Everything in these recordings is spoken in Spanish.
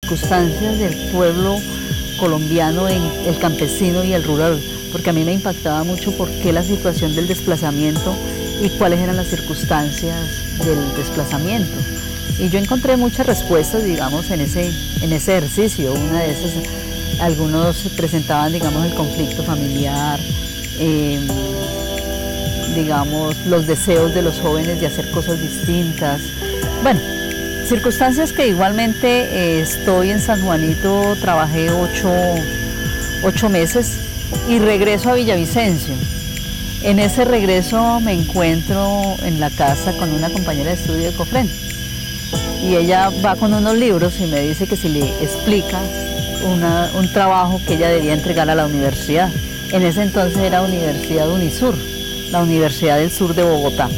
circunstancias del pueblo colombiano, en el campesino y el rural, porque a mí me impactaba mucho por qué la situación del desplazamiento y cuáles eran las circunstancias del desplazamiento. Y yo encontré muchas respuestas, digamos, en ese ejercicio. Una de esas, algunos presentaban, digamos, el conflicto familiar, digamos, los deseos de los jóvenes de hacer cosas distintas. Bueno, circunstancias que igualmente estoy en San Juanito, trabajé 8 meses y regreso a Villavicencio. En ese regreso me encuentro en la casa con una compañera de estudio de Cofren y ella va con unos libros y me dice que si le explica un trabajo que ella debía entregar a la universidad. En ese entonces era Universidad Unisur, la Universidad del Sur de Bogotá.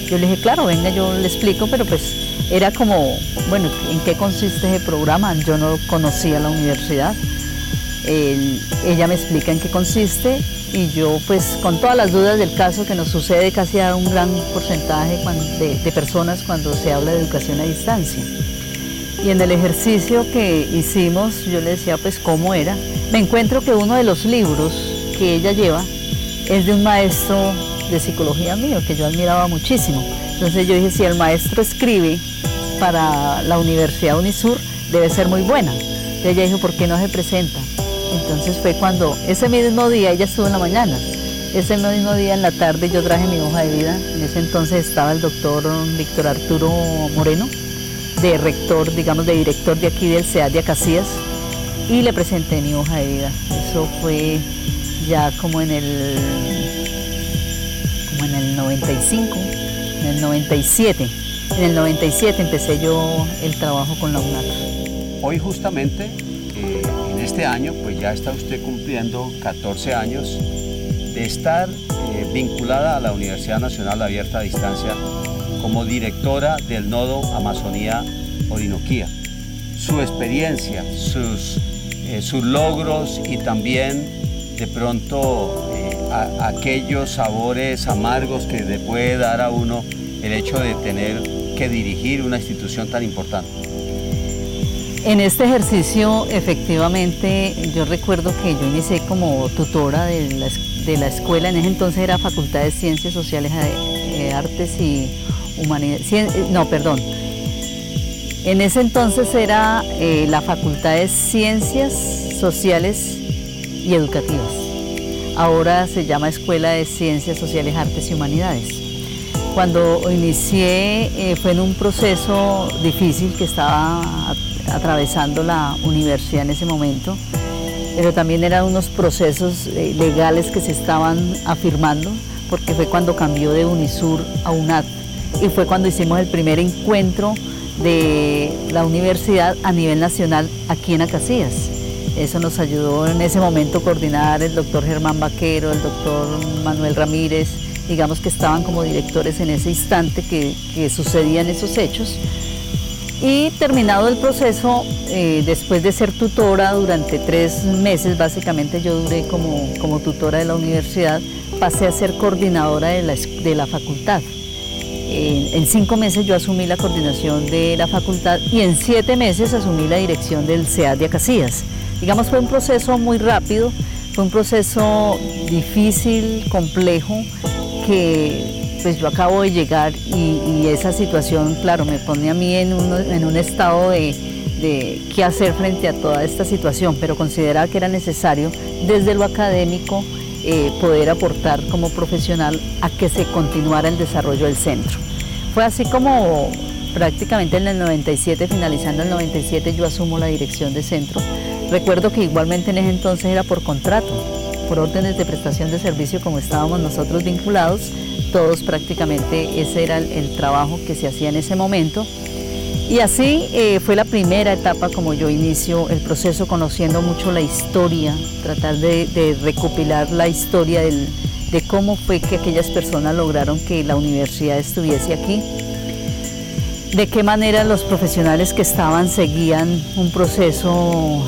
Yo le dije, claro, venga, yo le explico, pero pues era como, bueno, ¿en qué consiste ese programa? Yo no conocía la universidad. Ella me explica en qué consiste y yo, pues, con todas las dudas del caso que nos sucede casi a un gran porcentaje de personas cuando se habla de educación a distancia. Y en el ejercicio que hicimos, yo le decía, pues, cómo era. Me encuentro que uno de los libros que ella lleva es de un maestro de psicología mío, que yo admiraba muchísimo. Entonces yo dije, si el maestro escribe para la Universidad Unisur, debe ser muy buena. Entonces ella dijo, ¿por qué no se presenta? Entonces fue cuando, ese mismo día, ella estuvo en la mañana, ese mismo día en la tarde yo traje mi hoja de vida. En ese entonces estaba el doctor Víctor Arturo Moreno, de rector, digamos, de director de aquí del CEAD de Acacías, y le presenté mi hoja de vida. Eso fue ya como en el 95, en el 97. En el 97 empecé yo el trabajo con la UNAT. Hoy justamente, en este año, pues ya está usted cumpliendo 14 años de estar vinculada a la Universidad Nacional Abierta a Distancia como directora del Nodo Amazonía Orinoquía. Su experiencia, sus logros y también de pronto aquellos sabores amargos que le puede dar a uno el hecho de tener que dirigir una institución tan importante. En este ejercicio, efectivamente, yo recuerdo que yo inicié como tutora de la escuela. En ese entonces era Facultad de Ciencias Sociales, Artes y Humanidades. En ese entonces era la Facultad de Ciencias Sociales y Educativas. Ahora se llama Escuela de Ciencias Sociales, Artes y Humanidades. Cuando inicié fue en un proceso difícil que estaba atravesando la universidad en ese momento, pero también eran unos procesos legales que se estaban afirmando, porque fue cuando cambió de Unisur a UNAT y fue cuando hicimos el primer encuentro de la universidad a nivel nacional aquí en Acacías. Eso nos ayudó en ese momento a coordinar el doctor Germán Vaquero, el doctor Manuel Ramírez, digamos que estaban como directores en ese instante que sucedían esos hechos. Y terminado el proceso, después de ser tutora durante 3 meses, básicamente yo duré como tutora de la universidad, pasé a ser coordinadora de la facultad. En 5 meses yo asumí la coordinación de la facultad y en 7 meses asumí la dirección del CEAD de Acacías. Digamos, fue un proceso muy rápido, fue un proceso difícil, complejo, que pues yo acabo de llegar y esa situación, claro, me pone a mí en un estado de qué hacer frente a toda esta situación, pero consideraba que era necesario desde lo académico poder aportar como profesional a que se continuara el desarrollo del centro. Fue así como prácticamente en el 97, finalizando el 97, yo asumo la dirección de centro. Recuerdo que igualmente en ese entonces era por contrato, por órdenes de prestación de servicio, como estábamos nosotros vinculados, todos prácticamente ese era el trabajo que se hacía en ese momento. Y así fue la primera etapa como yo inicio el proceso, conociendo mucho la historia, tratar de recopilar la historia de cómo fue que aquellas personas lograron que la universidad estuviese aquí, de qué manera los profesionales que estaban seguían un proceso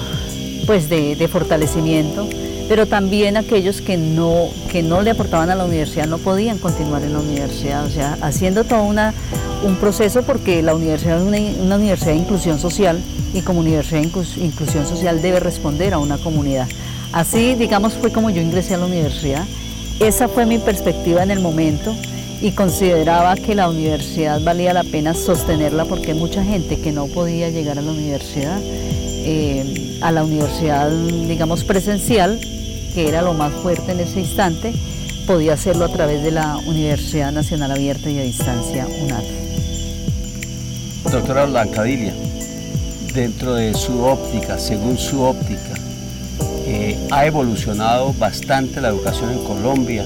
pues de fortalecimiento, pero también aquellos que no le aportaban a la universidad no podían continuar en la universidad, o sea, haciendo toda un proceso porque la universidad es una universidad de inclusión social y como universidad de inclusión social debe responder a una comunidad. Así, digamos, fue como yo ingresé a la universidad. Esa fue mi perspectiva en el momento y consideraba que la universidad valía la pena sostenerla porque mucha gente que no podía llegar a la universidad, digamos, presencial, que era lo más fuerte en ese instante, podía hacerlo a través de la Universidad Nacional Abierta y a Distancia, UNAD. Doctora Blanca Dilia, dentro de su óptica, según su óptica, ha evolucionado bastante la educación en Colombia.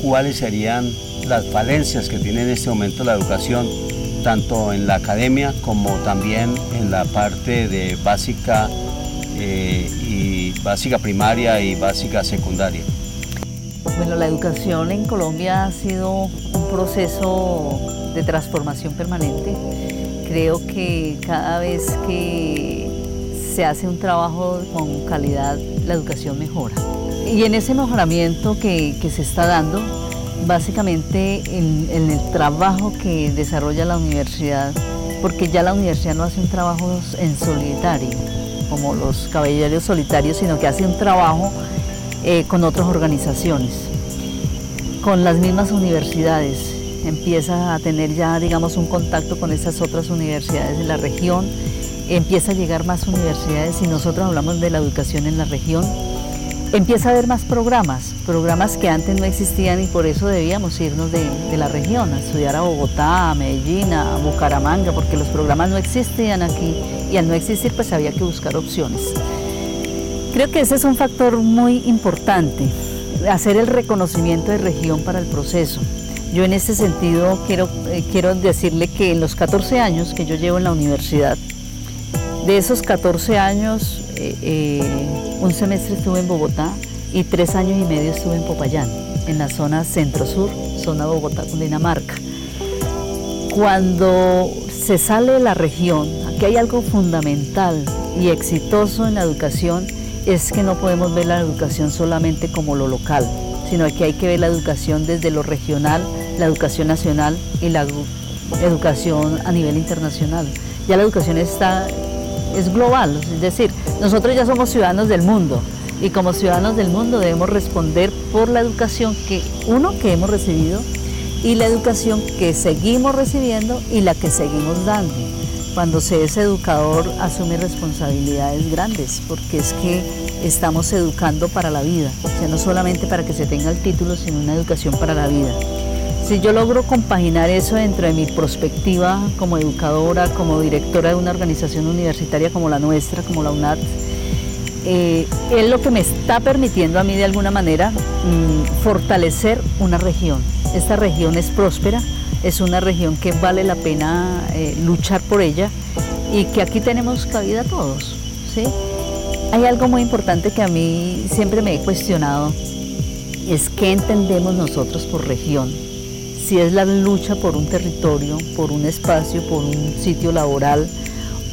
¿Cuáles serían las falencias que tiene en este momento la educación, tanto en la academia como también en la parte de básica primaria y básica secundaria? Bueno, la educación en Colombia ha sido un proceso de transformación permanente. Creo que cada vez que se hace un trabajo con calidad, la educación mejora. Y en ese mejoramiento que se está dando, básicamente en el trabajo que desarrolla la universidad, porque ya la universidad no hace un trabajo en solitario, como los caballeros solitarios, sino que hace un trabajo con otras organizaciones, con las mismas universidades. Empieza a tener ya, digamos, un contacto con estas otras universidades de la región, empieza a llegar más universidades y nosotros hablamos de la educación en la región. Empieza a haber más programas que antes no existían y por eso debíamos irnos de la región, a estudiar a Bogotá, a Medellín, a Bucaramanga, porque los programas no existían aquí y al no existir pues había que buscar opciones. Creo que ese es un factor muy importante, hacer el reconocimiento de región para el proceso. Yo en este sentido quiero decirle que en los 14 años que yo llevo en la universidad, de esos 14 años, un semestre estuve en Bogotá y 3 años y medio estuve en Popayán, en la zona centro-sur, zona Bogotá, Cundinamarca. Cuando se sale de la región, aquí hay algo fundamental y exitoso en la educación, es que no podemos ver la educación solamente como lo local, sino que hay que ver la educación desde lo regional, la educación nacional y la educación a nivel internacional. Ya la educación es global, es decir, nosotros ya somos ciudadanos del mundo y como ciudadanos del mundo debemos responder por la educación que hemos recibido y la educación que seguimos recibiendo y la que seguimos dando. Cuando se es educador asume responsabilidades grandes porque es que estamos educando para la vida, o sea, no solamente para que se tenga el título, sino una educación para la vida. Si yo logro compaginar eso dentro de mi perspectiva como educadora, como directora de una organización universitaria como la nuestra, como la UNAD, es lo que me está permitiendo a mí de alguna manera fortalecer una región. Esta región es próspera, es una región que vale la pena luchar por ella y que aquí tenemos cabida todos, ¿sí? Hay algo muy importante que a mí siempre me he cuestionado, es qué entendemos nosotros por región. Si es la lucha por un territorio, por un espacio, por un sitio laboral,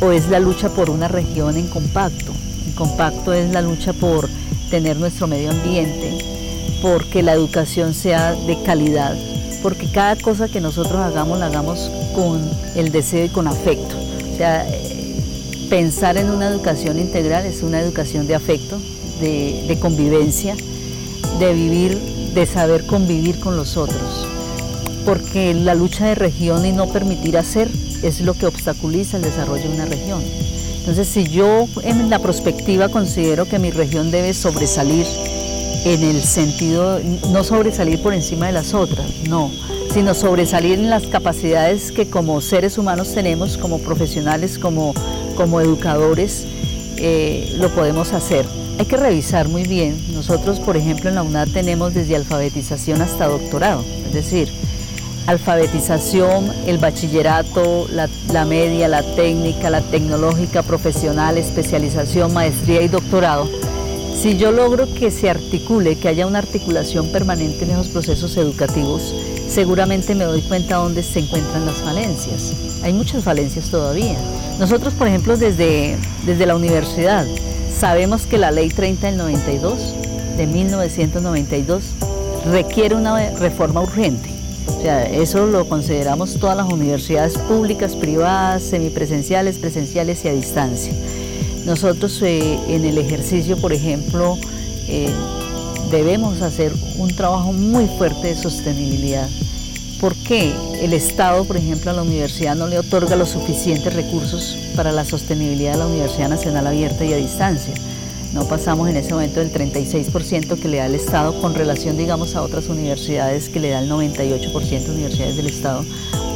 o es la lucha por una región en compacto. En compacto es la lucha por tener nuestro medio ambiente, porque la educación sea de calidad, porque cada cosa que nosotros hagamos, la hagamos con el deseo y con afecto. O sea, pensar en una educación integral es una educación de afecto, de convivencia, de vivir, de saber convivir con los otros. Porque la lucha de región y no permitir hacer es lo que obstaculiza el desarrollo de una región. Entonces, si yo en la perspectiva considero que mi región debe sobresalir en el sentido, no sobresalir por encima de las otras, no, sino sobresalir en las capacidades que como seres humanos tenemos, como profesionales, como educadores, lo podemos hacer. Hay que revisar muy bien. Nosotros, por ejemplo, en la UNAD tenemos desde alfabetización hasta doctorado, es decir, alfabetización, el bachillerato, la media, la técnica, la tecnológica, profesional, especialización, maestría y doctorado. Si yo logro que se articule, que haya una articulación permanente en esos procesos educativos, seguramente me doy cuenta dónde se encuentran las falencias. Hay muchas falencias todavía. Nosotros, por ejemplo, desde la universidad, sabemos que la Ley 30 del 92, de 1992, requiere una reforma urgente. O sea, eso lo consideramos todas las universidades públicas, privadas, semipresenciales, presenciales y a distancia. Nosotros en el ejercicio, por ejemplo, debemos hacer un trabajo muy fuerte de sostenibilidad. ¿Por qué el Estado, por ejemplo, a la universidad no le otorga los suficientes recursos para la sostenibilidad de la Universidad Nacional Abierta y a Distancia? No pasamos en ese momento del 36% que le da el Estado con relación, digamos, a otras universidades que le da el 98% de universidades del Estado,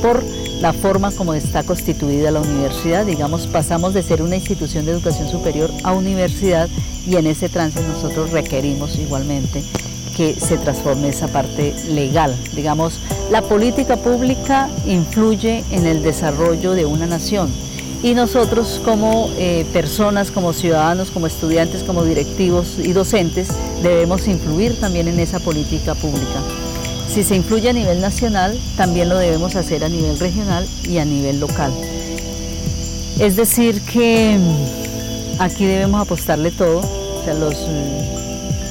por la forma como está constituida la universidad. Digamos, pasamos de ser una institución de educación superior a universidad, y en ese trance nosotros requerimos igualmente que se transforme esa parte legal. Digamos, la política pública influye en el desarrollo de una nación, y nosotros como personas, como ciudadanos, como estudiantes, como directivos y docentes, debemos influir también en esa política pública. Si se influye a nivel nacional, también lo debemos hacer a nivel regional y a nivel local. Es decir que aquí debemos apostarle todo. O sea, los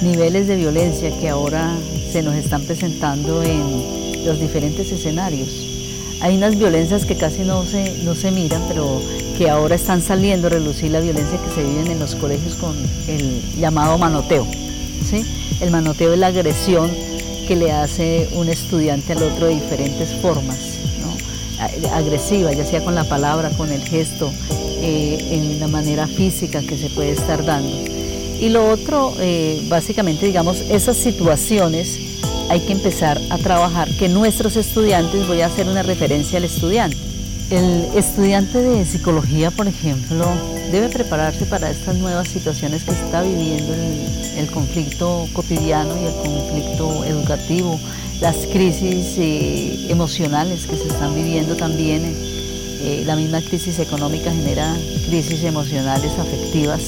niveles de violencia que ahora se nos están presentando en los diferentes escenarios. Hay unas violencias que casi no se miran, pero que ahora están saliendo a relucir, la violencia que se vive en los colegios con el llamado manoteo, ¿sí? El manoteo es la agresión que le hace un estudiante al otro de diferentes formas, ¿no? Agresiva, ya sea con la palabra, con el gesto, en la manera física que se puede estar dando. Y lo otro, básicamente, digamos, esas situaciones hay que empezar a trabajar, que nuestros estudiantes, voy a hacer una referencia al estudiante. El estudiante de psicología, por ejemplo, debe prepararse para estas nuevas situaciones que está viviendo el conflicto cotidiano y el conflicto educativo, las crisis emocionales que se están viviendo también. La misma crisis económica genera crisis emocionales, afectivas.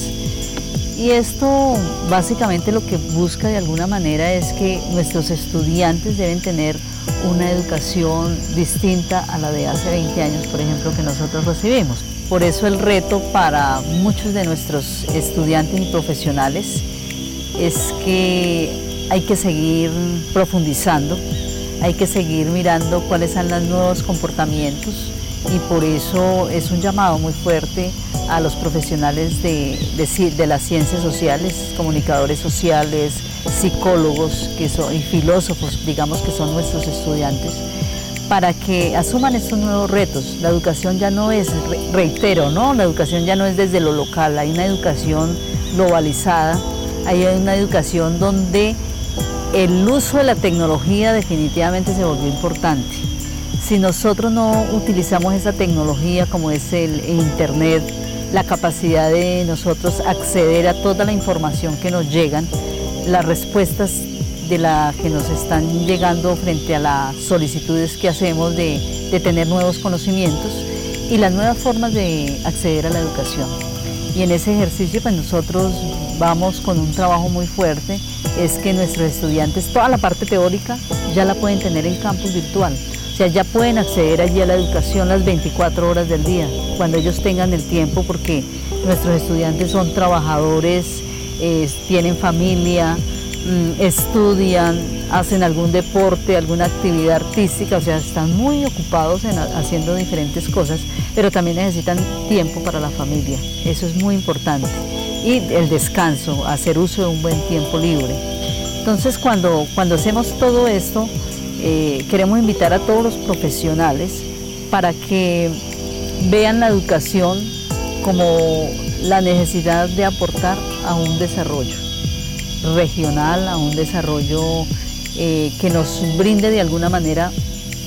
Y esto básicamente lo que busca de alguna manera es que nuestros estudiantes deben tener una educación distinta a la de hace 20 años, por ejemplo, que nosotros recibimos. Por eso el reto para muchos de nuestros estudiantes y profesionales es que hay que seguir profundizando, hay que seguir mirando cuáles son los nuevos comportamientos, y por eso es un llamado muy fuerte a los profesionales de las ciencias sociales, comunicadores sociales, psicólogos y filósofos, digamos, que son nuestros estudiantes, para que asuman estos nuevos retos. La educación ya no es, reitero, ¿no? La educación ya no es desde lo local, hay una educación globalizada, hay una educación donde el uso de la tecnología definitivamente se volvió importante. Si nosotros no utilizamos esa tecnología como es el Internet, la capacidad de nosotros acceder a toda la información que nos llegan, las respuestas de la que nos están llegando frente a las solicitudes que hacemos de tener nuevos conocimientos y las nuevas formas de acceder a la educación. Y en ese ejercicio pues nosotros vamos con un trabajo muy fuerte, es que nuestros estudiantes toda la parte teórica ya la pueden tener en campus virtual. O sea, ya pueden acceder allí a la educación las 24 horas del día, cuando ellos tengan el tiempo, porque nuestros estudiantes son trabajadores, tienen familia, estudian, hacen algún deporte, alguna actividad artística, o sea, están muy ocupados haciendo diferentes cosas, pero también necesitan tiempo para la familia, eso es muy importante. Y el descanso, hacer uso de un buen tiempo libre. Entonces, cuando hacemos todo esto, queremos invitar a todos los profesionales para que vean la educación como la necesidad de aportar a un desarrollo regional, a un desarrollo que nos brinde de alguna manera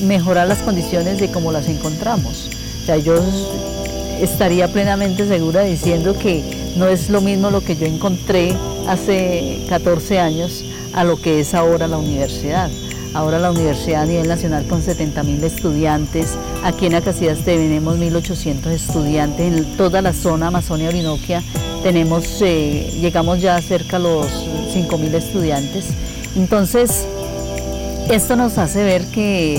mejorar las condiciones de cómo las encontramos. O sea, yo estaría plenamente segura diciendo que no es lo mismo lo que yo encontré hace 14 años a lo que es ahora la universidad. Ahora la universidad a nivel nacional con 70.000 estudiantes, aquí en Acacias tenemos 1.800 estudiantes, en toda la zona Amazonia-Orinoquia llegamos ya cerca a los 5.000 estudiantes. Entonces, esto nos hace ver que